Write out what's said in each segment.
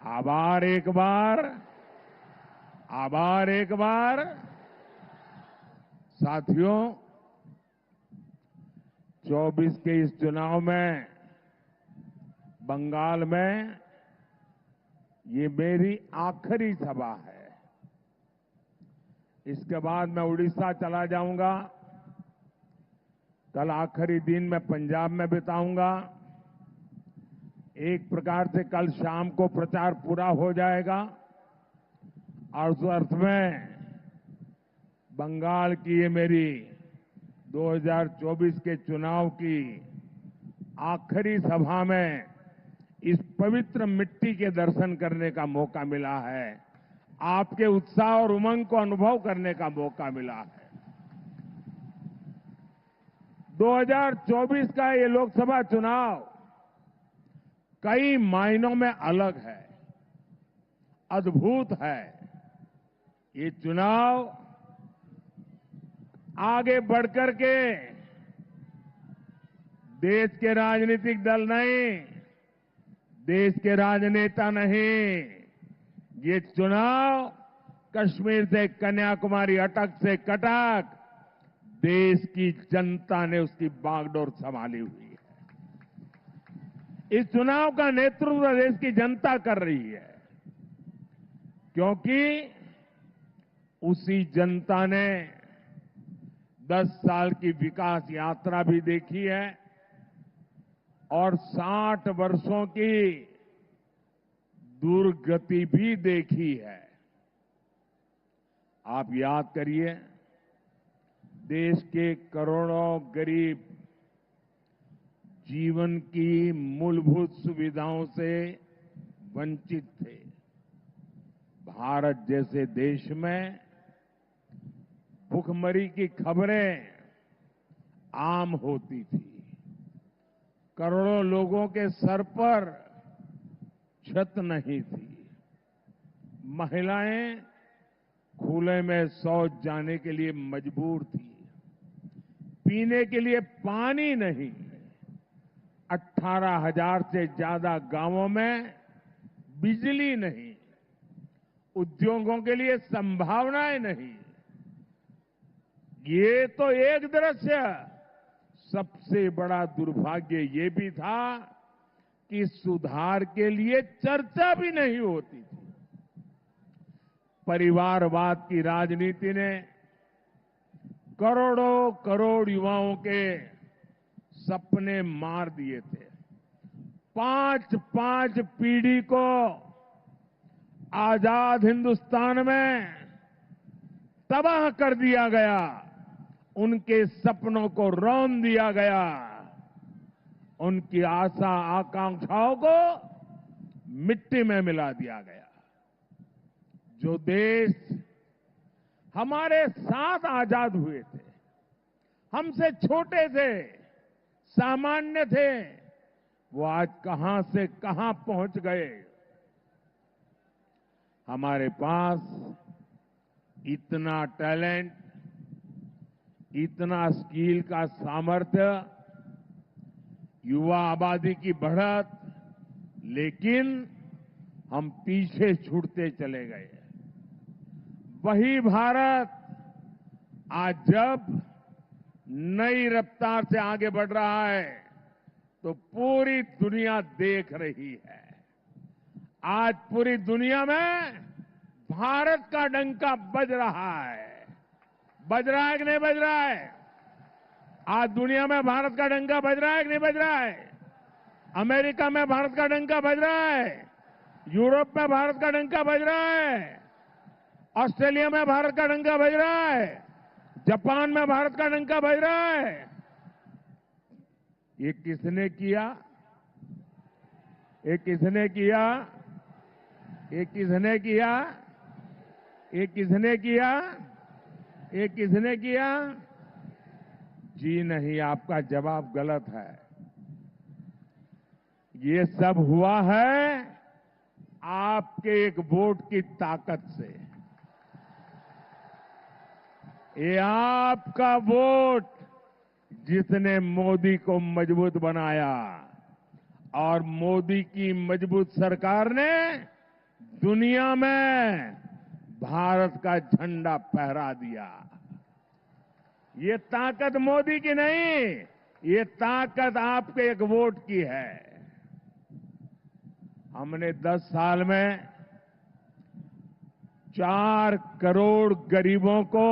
आभार एक बार, आभार एक बार। साथियों, 24 के इस चुनाव में बंगाल में ये मेरी आखिरी सभा है। इसके बाद मैं उड़ीसा चला जाऊंगा। कल आखिरी दिन मैं पंजाब में बिताऊंगा। एक प्रकार से कल शाम को प्रचार पूरा हो जाएगा और उस अर्थ में बंगाल की ये मेरी 2024 के चुनाव की आखिरी सभा में इस पवित्र मिट्टी के दर्शन करने का मौका मिला है। आपके उत्साह और उमंग को अनुभव करने का मौका मिला है। 2024 का ये लोकसभा चुनाव कई मायनों में अलग है, अद्भुत है। ये चुनाव आगे बढ़कर के देश के राजनीतिक दल नहीं, देश के राजनेता नहीं, ये चुनाव कश्मीर से कन्याकुमारी, अटक से कटक देश की जनता ने उसकी बागडोर संभाली हुई है। इस चुनाव का नेतृत्व देश की जनता कर रही है, क्योंकि उसी जनता ने 10 साल की विकास यात्रा भी देखी है और 60 वर्षों की दुर्गति भी देखी है। आप याद करिए, देश के करोड़ों गरीब जीवन की मूलभूत सुविधाओं से वंचित थे। भारत जैसे देश में भुखमरी की खबरें आम होती थी। करोड़ों लोगों के सर पर छत नहीं थी। महिलाएं खुले में शौच जाने के लिए मजबूर थी। पीने के लिए पानी नहीं। 18,000 से ज्यादा गांवों में बिजली नहीं। उद्योगों के लिए संभावनाएं नहीं। ये तो एक दृश्य। सबसे बड़ा दुर्भाग्य ये भी था कि सुधार के लिए चर्चा भी नहीं होती थी। परिवारवाद की राजनीति ने करोड़ों करोड़ युवाओं के सपने मार दिए थे। 5-5 पीढ़ी को आजाद हिंदुस्तान में तबाह कर दिया गया। उनके सपनों को रौंद दिया गया। उनकी आशा आकांक्षाओं को मिट्टी में मिला दिया गया। जो देश हमारे साथ आजाद हुए थे, हमसे छोटे थे, सामान्य थे, वो आज कहां से कहां पहुंच गए। हमारे पास इतना टैलेंट, इतना स्किल का सामर्थ्य, युवा आबादी की बढ़त, लेकिन हम पीछे छूटते चले गए। वही भारत आज जब नई रफ्तार से आगे बढ़ रहा है तो पूरी दुनिया देख रही है। आज पूरी दुनिया में भारत का डंका बज रहा है। बज रहा है कि नहीं बज रहा है? आज दुनिया में भारत का डंका बज रहा है कि नहीं बज रहा है? अमेरिका में भारत का डंका बज रहा है। यूरोप में भारत का डंका बज रहा है। ऑस्ट्रेलिया में भारत का डंका बज रहा है। जापान में भारत का डंका बज रहा है। ये किसने किया? ये किसने किया? ये किसने किया? ये किसने किया? ये किसने किया? जी नहीं, आपका जवाब गलत है। ये सब हुआ है आपके एक वोट की ताकत से। ये आपका वोट जिसने मोदी को मजबूत बनाया और मोदी की मजबूत सरकार ने दुनिया में भारत का झंडा फहरा दिया। ये ताकत मोदी की नहीं, ये ताकत आपके एक वोट की है। हमने 10 साल में 4 करोड़ गरीबों को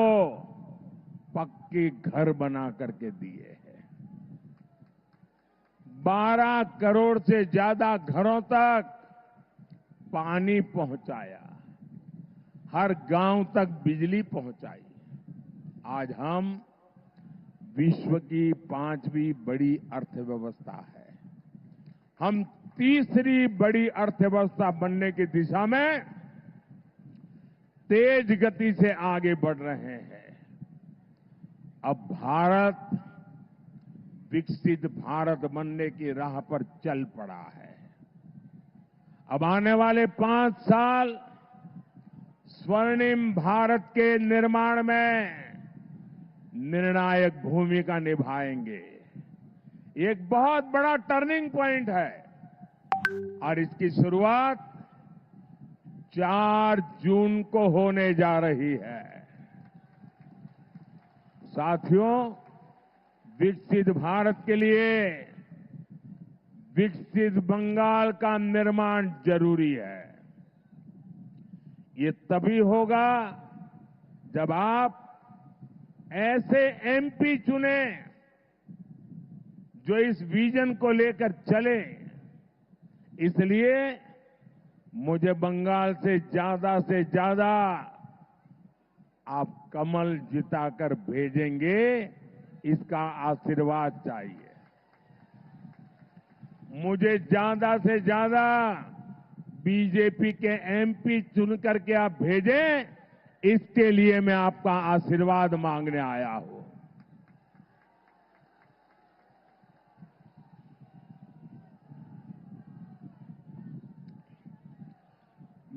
पक्के घर बना करके दिए हैं। 12 करोड़ से ज्यादा घरों तक पानी पहुंचाया, हर गांव तक बिजली पहुंचाई। आज हम विश्व की 5वीं बड़ी अर्थव्यवस्था है। हम तीसरी बड़ी अर्थव्यवस्था बनने की दिशा में तेज गति से आगे बढ़ रहे हैं। अब भारत विकसित भारत बनने की राह पर चल पड़ा है। अब आने वाले 5 साल स्वर्णिम भारत के निर्माण में निर्णायक भूमिका निभाएंगे। एक बहुत बड़ा टर्निंग पॉइंट है और इसकी शुरुआत 4 जून को होने जा रही है। साथियों, विकसित भारत के लिए विकसित बंगाल का निर्माण जरूरी है। ये तभी होगा जब आप ऐसे एमपी चुने जो इस विजन को लेकर चले। इसलिए मुझे बंगाल से ज्यादा आप कमल जिताकर भेजेंगे, इसका आशीर्वाद चाहिए। मुझे ज्यादा से ज्यादा बीजेपी के एमपी चुन करके आप भेजें, इसके लिए मैं आपका आशीर्वाद मांगने आया हूं।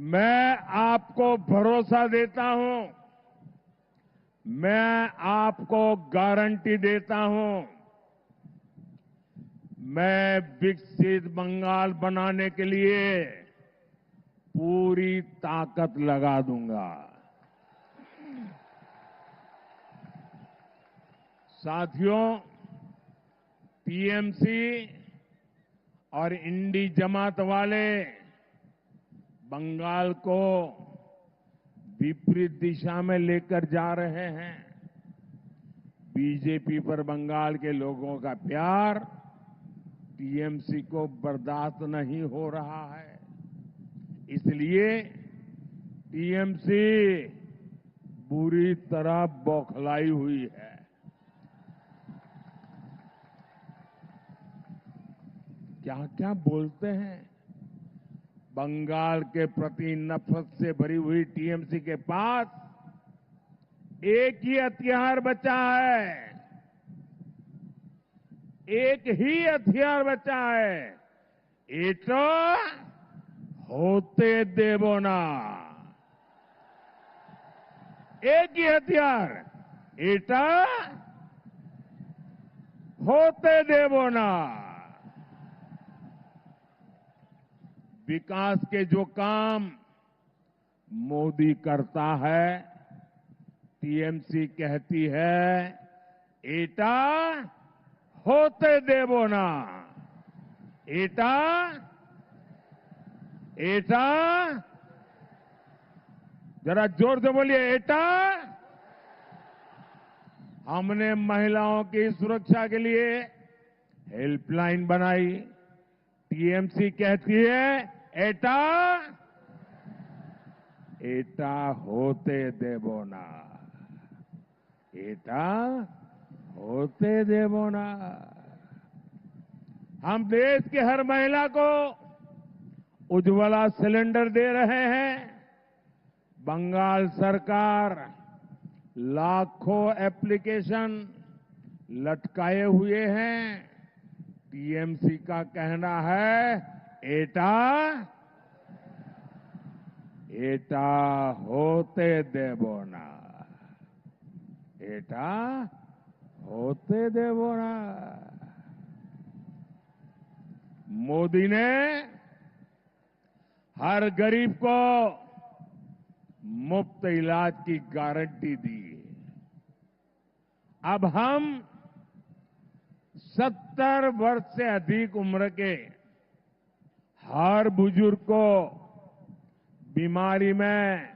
मैं आपको भरोसा देता हूं, मैं आपको गारंटी देता हूं, मैं विकसित बंगाल बनाने के लिए पूरी ताकत लगा दूंगा। साथियों, टीएमसी और इंडी जमात वाले बंगाल को विपरीत दिशा में लेकर जा रहे हैं। बीजेपी पर बंगाल के लोगों का प्यार टीएमसी को बर्दाश्त नहीं हो रहा है। इसलिए टीएमसी बुरी तरह बौखलाई हुई है। क्या क्या बोलते हैं। बंगाल के प्रति नफरत से भरी हुई टीएमसी के पास एक ही हथियार बचा है, एक ही हथियार बचा है, एटा होते देवो ना। एक ही हथियार, एटा होते देवो ना। विकास के जो काम मोदी करता है, टीएमसी कहती है एटा होते देवो ना। एटा एटा जरा जोर से बोलिए, एटा। हमने महिलाओं की सुरक्षा के लिए हेल्पलाइन बनाई। टीएमसी कहती है एटा एटा होते देवो ना। एटा होते देवो ना। हम देश की हर महिला को उज्ज्वला सिलेंडर दे रहे हैं। बंगाल सरकार लाखों एप्लीकेशन लटकाए हुए हैं। टीएमसी का कहना है एटा एटा होते देवो ना। एटा होते देवो ना। मोदी ने हर गरीब को मुफ्त इलाज की गारंटी दी। अब हम 70 वर्ष से अधिक उम्र के हर बुजुर्ग को बीमारी में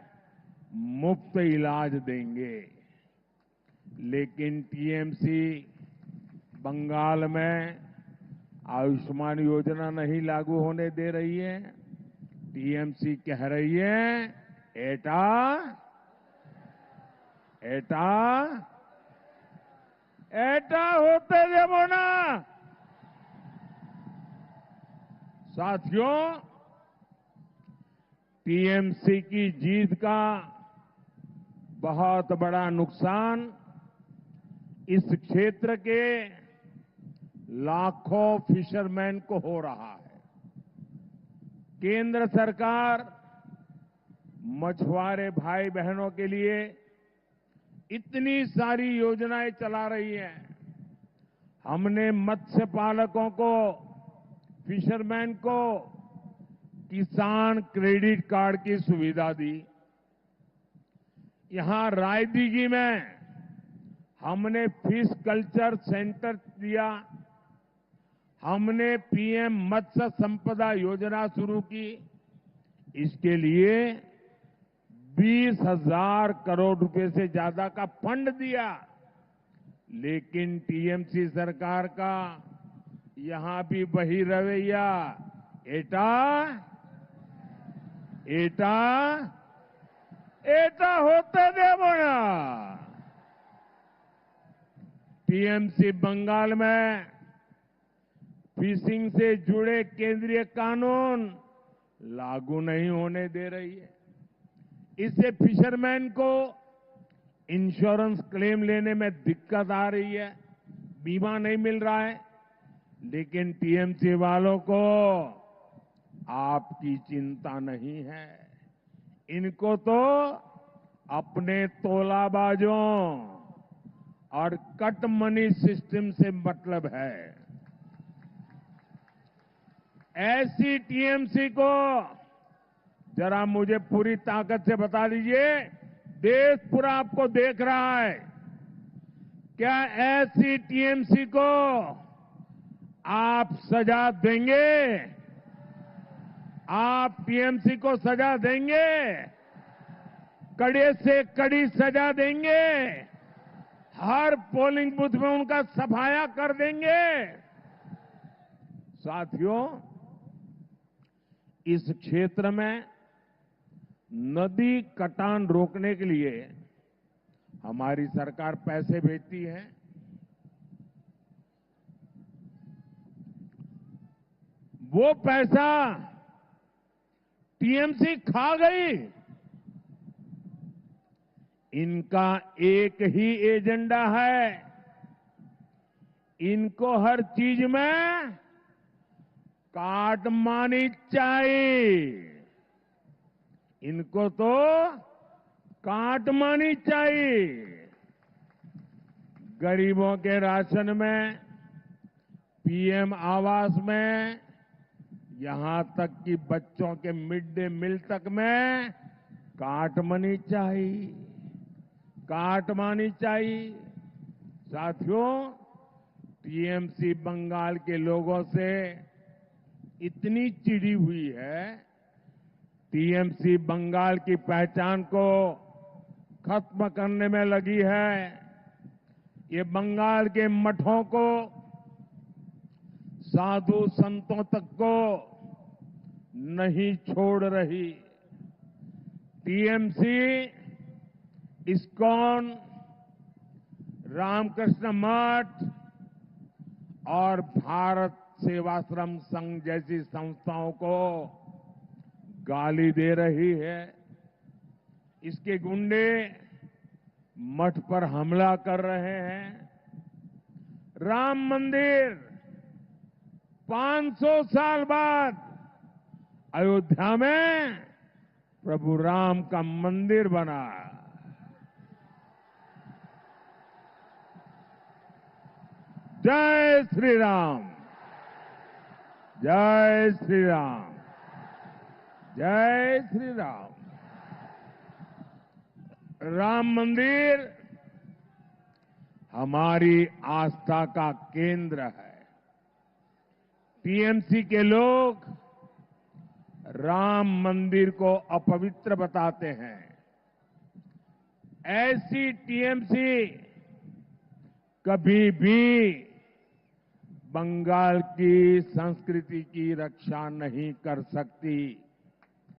मुफ्त इलाज देंगे। लेकिन टीएमसी बंगाल में आयुष्मान योजना नहीं लागू होने दे रही है। टीएमसी कह रही है एटा एटा एटा होते देवो ना। साथियों, टीएमसी की जीत का बहुत बड़ा नुकसान इस क्षेत्र के लाखों फिशरमैन को हो रहा है। केंद्र सरकार मछुआरे भाई बहनों के लिए इतनी सारी योजनाएं चला रही है। हमने मत्स्य पालकों को, फिशरमैन को किसान क्रेडिट कार्ड की सुविधा दी। यहां रायदीगी में हमने फिश कल्चर सेंटर दिया। हमने पीएम मत्स्य संपदा योजना शुरू की। इसके लिए 20,000 करोड़ रुपए से ज्यादा का फंड दिया। लेकिन टीएमसी सरकार का यहां भी वही रवैया, एटा एटा एटा होते देवो ना। टीएमसी बंगाल में फिशिंग से जुड़े केंद्रीय कानून लागू नहीं होने दे रही है। इससे फिशरमैन को इंश्योरेंस क्लेम लेने में दिक्कत आ रही है, बीमा नहीं मिल रहा है। लेकिन टीएमसी वालों को आपकी चिंता नहीं है। इनको तो अपने तोलाबाजों और कट मनी सिस्टम से मतलब है। ऐसी टीएमसी को जरा मुझे पूरी ताकत से बता दीजिए, देश पूरा आपको देख रहा है, क्या ऐसी टीएमसी को आप सजा देंगे? आप टीएमसी को सजा देंगे? कड़े से कड़ी सजा देंगे? हर पोलिंग बूथ में उनका सफाया कर देंगे? साथियों, इस क्षेत्र में नदी कटान रोकने के लिए हमारी सरकार पैसे भेजती है। वो पैसा टीएमसी खा गई। इनका एक ही एजेंडा है, इनको हर चीज में काटमानी चाहिए। इनको तो काटमानी चाहिए। गरीबों के राशन में, पीएम आवास में, यहां तक कि बच्चों के मिड डे मील तक में काटमानी चाहिए, काटमानी चाहिए। साथियों, टीएमसी बंगाल के लोगों से इतनी चिढ़ी हुई है, टीएमसी बंगाल की पहचान को खत्म करने में लगी है। ये बंगाल के मठों को, साधु संतों तक को नहीं छोड़ रही। टीएमसी इस्कॉन, रामकृष्ण मठ और भारत सेवाश्रम संघ जैसी संस्थाओं को गाली दे रही है। इसके गुंडे मठ पर हमला कर रहे हैं। राम मंदिर 500 साल बाद अयोध्या में प्रभु राम का मंदिर बना। जय श्री राम, जय श्री राम। जय श्री राम। राम मंदिर हमारी आस्था का केंद्र है। टीएमसी के लोग राम मंदिर को अपवित्र बताते हैं। ऐसी टीएमसी कभी भी बंगाल की संस्कृति की रक्षा नहीं कर सकती।